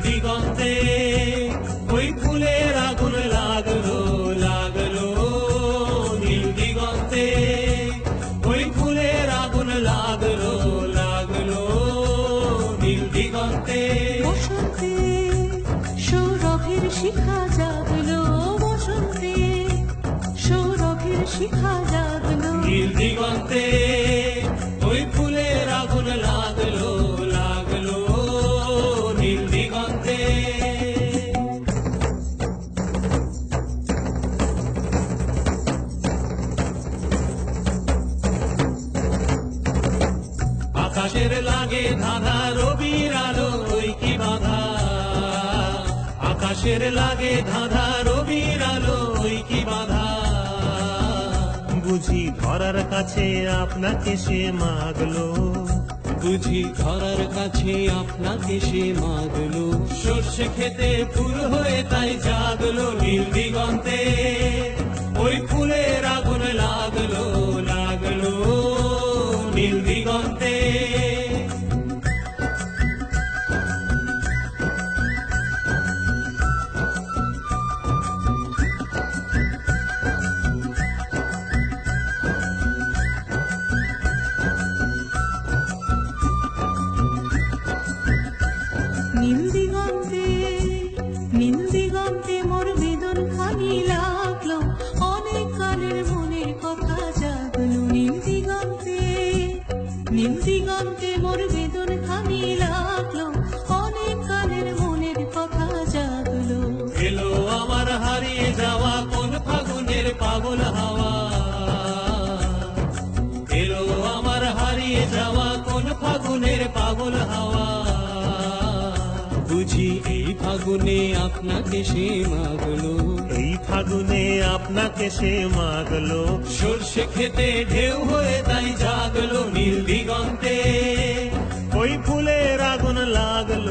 দিগন্তে ওই ফুলের আগুন লাগলো লাগলো নীল দিগন্তে ওই ফুলের আগুন লাগলো লাগলো নীল দিগন্তে। বসন্তে সৌরভের শিখা জাগলো, বসন্তে সৌরভের শিখা জাগলো নীল দিগন্তে ওই ফুলের আগুন লাগলো লাগলো নীল দিগন্তে। আকাশের লাগে ধাঁধা রবির আলো ওই কি বাধা, আকাশের লাগে ধাঁধা রবির আলো ওই কি বাধা। বুঝি ধরার কাছে আপনাকে সে মাগলো, বুঝি ধরার কাছে আপনাকে সে মাগলো। সর্ষে খেতে ফুল হয়ে তাই জাগলো নীল দিগন্তে ওই ফুলের আগুন লাগলো লাগলো নীল দিগন্তে। নীল দিগন্তে নীল দিগন্তে মোর বেদন খানি লাগলো, অনেক কালের মনের কথা জাগলো নীল দিগন্তে নীল দিগন্তে মোর বেদন খানি লাগলো, অনেক কালের মনের কথা জাগলো। এলো আমার হারিয়ে যাওয়া কোন ফাগুনের পাগল হাওয়া, এলো আমার হারিয়ে যাওয়া কোন ফাগুনের পাগল হাওয়া। বুঝি এই ফাগুনে আপনাকে সে মাগলো, এই ফাগুনে আপনাকে সে মাগলো। সর্ষে খেতে ঢেউ হয়ে তাই জাগলো নীল দিগন্তে ওই ফুলের আগুন লাগলো